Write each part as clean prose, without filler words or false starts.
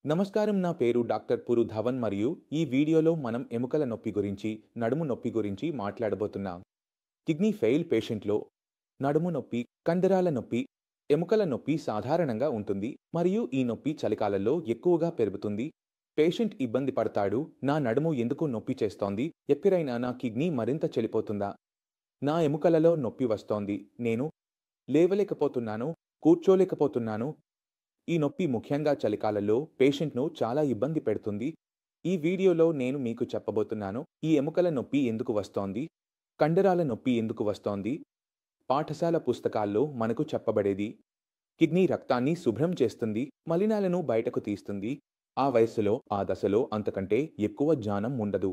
నమస్కారం. నా పేరు డాక్టర్ పురు ధవన్ మరియు ఈ వీడియోలో మనం ఎముకల నొప్పి గురించి, నడుము నొప్పి గురించి మాట్లాడబోతున్నాం. కిడ్నీ ఫెయిల్ పేషెంట్‌లో నడుము నొప్పి, కండరాల నొప్పి, ఎముకల నొప్పి సాధారణంగా ఉంటుంది మరియు ఈ నొప్పి చలికాలంలో ఎక్కువగా పెరుగుతుంది. పేషెంట్ ఇబ్బంది పడతాడు. నా నడుము ఎందుకు నొప్పి చేస్తోంది? ఎప్పుడైనా నా కిడ్నీ మరింత చెడిపోతుందా? నా ఎముకలలో నొప్పి వస్తోంది. నేను లేవలేకపోతున్నాను, కూర్చోలేకపోతున్నాను. ఈ నొప్పి ముఖ్యంగా చలికాలంలో పేషెంట్‌ను చాలా ఇబ్బంది పెడుతుంది. ఈ వీడియోలో నేను మీకు చెప్పబోతున్నాను, ఈ ఎముకల నొప్పి ఎందుకు వస్తోంది? కండరాల నొప్పి ఎందుకు వస్తోంది? పాఠశాల పుస్తకాల్లో మనకు చెప్పబడేది. కిడ్నీ రక్తాన్ని శుభ్రం చేస్తుంది, మలినాలను బయటకు తీస్తుంది. ఆ వయస్సులో, ఆ దశలో అంతకంటే ఎక్కువ జ్ఞానం ఉండదు.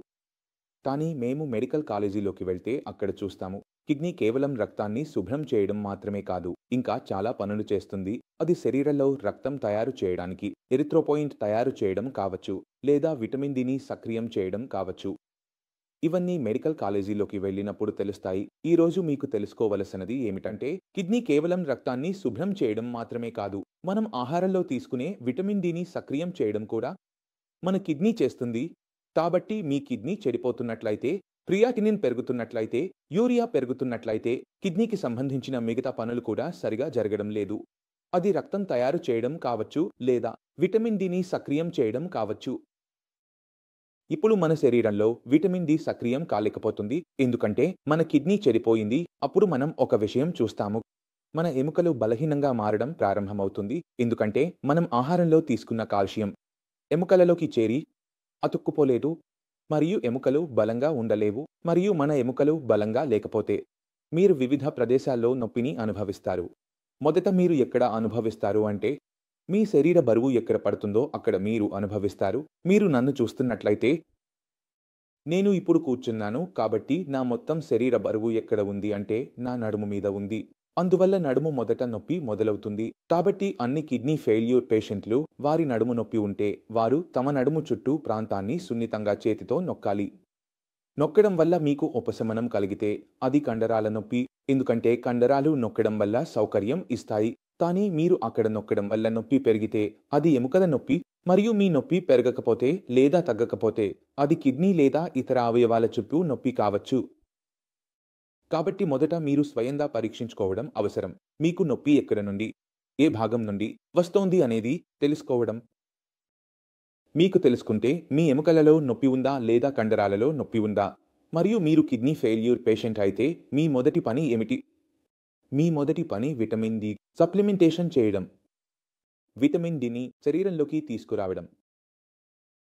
కానీ మేము మెడికల్ కాలేజీలోకి వెళ్తే అక్కడ చూస్తాము. కిడ్నీ కేవలం రక్తాన్ని శుభ్రం చేయడం మాత్రమే కాదు, ఇంకా చాలా పనులు చేస్తుంది. అది శరీరంలో రక్తం తయారు చేయడానికి, ఎరిథ్రోపోయిన్ తయారు చేయడం కావచ్చు, లేదా విటమిన్ డిని సక్రియం చేయడం కావచ్చు. ఇవన్నీ మెడికల్ కాలేజీలోకి వెళ్ళినప్పుడు తెలుస్తాయి. ఈ రోజు మీకు తెలుసుకోవలసినది ఏమిటంటే, కిడ్నీ కేవలం రక్తాన్ని శుభ్రం చేయడం మాత్రమే కాదు, మనం ఆహారంలో తీసుకునే విటమిన్ డిని సక్రియం చేయడం కూడా మన కిడ్నీ చేస్తుంది. కాబట్టి మీ కిడ్నీ చెడిపోతున్నట్లయితే, క్రియాటినిన్ పెరుగుతున్నట్లయితే, యూరియా పెరుగుతున్నట్లయితే, కిడ్నీకి సంబంధించిన మిగతా పనులు కూడా సరిగా జరగడం లేదు. అది రక్తం తయారు చేయడం కావచ్చు, లేదా విటమిన్ డిని సక్రియం చేయడం కావచ్చు. ఇప్పుడు మన శరీరంలో విటమిన్ డి సక్రియం కాలేకపోతుంది, ఎందుకంటే మన కిడ్నీ చెడిపోయింది. అప్పుడు మనం ఒక విషయం చూస్తాము. మన ఎముకలు బలహీనంగా మారడం ప్రారంభమవుతుంది, ఎందుకంటే మనం ఆహారంలో తీసుకున్న కాల్షియం ఎముకలలోకి చేరి అతుక్కుపోలేదు మరియు ఎముకలు బలంగా ఉండలేవు. మరియు మన ఎముకలు బలంగా లేకపోతే మీరు వివిధ ప్రదేశాల్లో నొప్పిని అనుభవిస్తారు. మొదట మీరు ఎక్కడ అనుభవిస్తారు అంటే, మీ శరీర బరువు ఎక్కడ పడుతుందో అక్కడ మీరు అనుభవిస్తారు. మీరు నన్ను చూస్తున్నట్లయితే, నేను ఇప్పుడు కూర్చున్నాను కాబట్టి నా మొత్తం శరీర బరువు ఎక్కడ ఉంది అంటే నా నడుము మీద ఉంది. అందువల్ల నడుము మొదట నొప్పి మొదలవుతుంది. కాబట్టి అన్ని కిడ్నీ ఫెయిల్యూర్ పేషెంట్లు వారి నడుము నొప్పి ఉంటే వారు తమ నడుము చుట్టూ ప్రాంతాన్ని సున్నితంగా చేతితో నొక్కాలి. నొక్కడం వల్ల మీకు ఉపశమనం కలిగితే అది కండరాల నొప్పి, ఎందుకంటే కండరాలు నొక్కడం వల్ల సౌకర్యం ఇస్తాయి. కానీ మీరు అక్కడ నొక్కడం వల్ల నొప్పి పెరిగితే అది ఎముకల నొప్పి, మరియు మీ నొప్పి పెరగకపోతే లేదా తగ్గకపోతే అది కిడ్నీ లేదా ఇతర అవయవాల చుట్టూ నొప్పి కావచ్చు. కాబట్టి మొదట మీరు స్వయంగా పరీక్షించుకోవడం అవసరం. మీకు నొప్పి ఎక్కడ నుండి, ఏ భాగం నుండి వస్తోంది అనేది తెలుసుకోవడం. మీకు తెలుసుకుంటే మీ ఎముకలలో నొప్పి ఉందా లేదా కండరాలలో నొప్పి ఉందా? మరియు మీరు కిడ్నీ ఫెయిల్యూర్ పేషెంట్ అయితే మీ మొదటి పని ఏమిటి? మీ మొదటి పని విటమిన్ డి సప్లిమెంటేషన్ చేయడం. విటమిన్ డిని శరీరంలోకి తీసుకురావడం.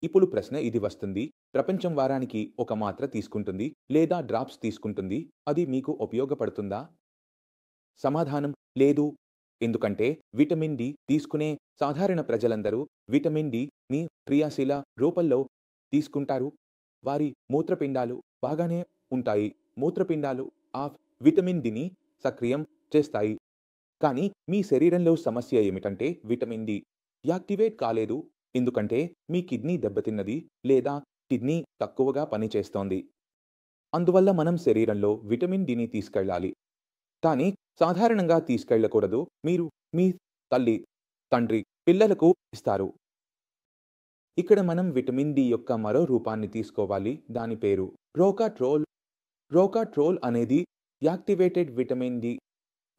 ఇప్పుడు ప్రశ్న ఇది వస్తుంది. ప్రపంచం వారానికి ఒక మాత్ర తీసుకుంటుంది లేదా డ్రాప్స్ తీసుకుంటుంది. అది మీకు ఉపయోగపడుతుందా? సమాధానం లేదు. ఎందుకంటే విటమిన్ డి తీసుకునే సాధారణ ప్రజలందరూ విటమిన్ డిని క్రియాశీల రూపంలో తీసుకుంటారు. వారి మూత్రపిండాలు బాగానే ఉంటాయి. మూత్రపిండాలు ఆ విటమిన్ డిని సక్రియం చేస్తాయి. కానీ మీ శరీరంలో సమస్య ఏమిటంటే విటమిన్ డి యాక్టివేట్ కాలేదు, ఎందుకంటే మీ కిడ్నీ దెబ్బతిన్నది లేదా కిడ్నీ తక్కువగా పనిచేస్తోంది. అందువల్ల మనం శరీరంలో విటమిన్ డిని తీసుకెళ్ళాలి. కానీ సాధారణంగా తీసుకెళ్ళకూడదు. మీరు మీ తల్లి, తండ్రి, పిల్లలకు ఇస్తారు. ఇక్కడ మనం విటమిన్ డి యొక్క మరో రూపాన్ని తీసుకోవాలి. దాని పేరు రోకాట్రోల్. రోకాట్రోల్ అనేది యాక్టివేటెడ్ విటమిన్ డి.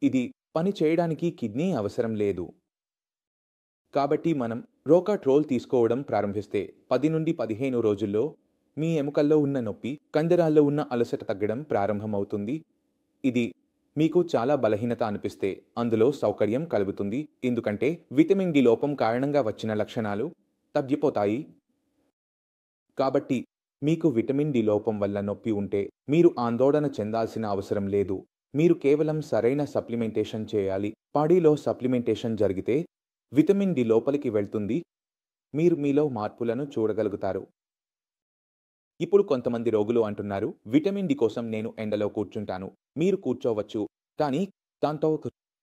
ఇది పని చేయడానికి కిడ్నీ అవసరం లేదు. కాబట్టి మనం రోకాట్రోల్ తీసుకోవడం ప్రారంభిస్తే 10 నుండి 15 రోజుల్లో మీ ఎముకల్లో ఉన్న నొప్పి, కండరాల్లో ఉన్న అలసట తగ్గడం ప్రారంభమవుతుంది. ఇది మీకు చాలా బలహీనత అనిపిస్తే అందులో సౌకర్యం కలుగుతుంది, ఎందుకంటే విటమిన్ డి లోపం కారణంగా వచ్చిన లక్షణాలు తగ్గిపోతాయి. కాబట్టి మీకు విటమిన్ డి లోపం వల్ల నొప్పి ఉంటే మీరు ఆందోళన చెందాల్సిన అవసరం లేదు. మీరు కేవలం సరైన సప్లిమెంటేషన్ చేయాలి. బాడీలో సప్లిమెంటేషన్ జరిగితే విటమిన్ డి లోపలికి వెళ్తుంది. మీరు మీలో మార్పులను చూడగలుగుతారు. ఇప్పుడు కొంతమంది రోగులు అంటున్నారు, విటమిన్ డి కోసం నేను ఎండలో కూర్చుంటాను. మీరు కూర్చోవచ్చు, కానీ దాంతో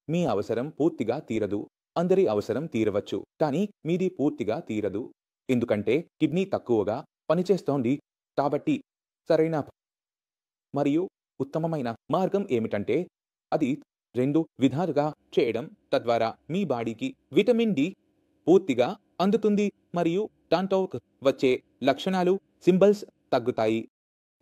మీ అవసరం పూర్తిగా తీరదు. అందరి అవసరం తీరవచ్చు, కానీ మీది పూర్తిగా తీరదు. ఎందుకంటే కిడ్నీ తక్కువగా పనిచేస్తోంది. కాబట్టి సరైన మరియు ఉత్తమమైన మార్గం ఏమిటంటే అది 2 విధాలుగా చేయడం. తద్వారా మీ బాడీకి విటమిన్ డి పూర్తిగా అందుతుంది మరియు దాంతో వచ్చే లక్షణాలు, సింబల్స్ తగ్గుతాయి.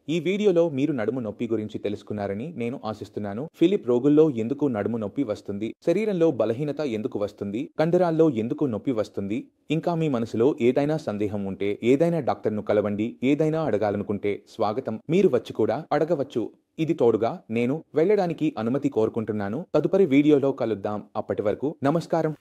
ఈ వీడియోలో మీరు నడుము నొప్పి గురించి తెలుసుకున్నారని నేను ఆశిస్తున్నాను. ఫిలిప్ రోగుల్లో ఎందుకు నడుము నొప్పి వస్తుంది, శరీరంలో బలహీనత ఎందుకు వస్తుంది, కండరాల్లో ఎందుకు నొప్పి వస్తుంది, ఇంకా మీ మనసులో ఏదైనా సందేహం ఉంటే ఏదైనా డాక్టర్ను కలవండి. ఏదైనా అడగాలనుకుంటే స్వాగతం, మీరు వచ్చి కూడా అడగవచ్చు. ఇది తోడుగా నేను వెళ్ళడానికి అనుమతి కోరుకుంటున్నాను. తదుపరి వీడియోలో కలుద్దాం. అప్పటి వరకు నమస్కారం.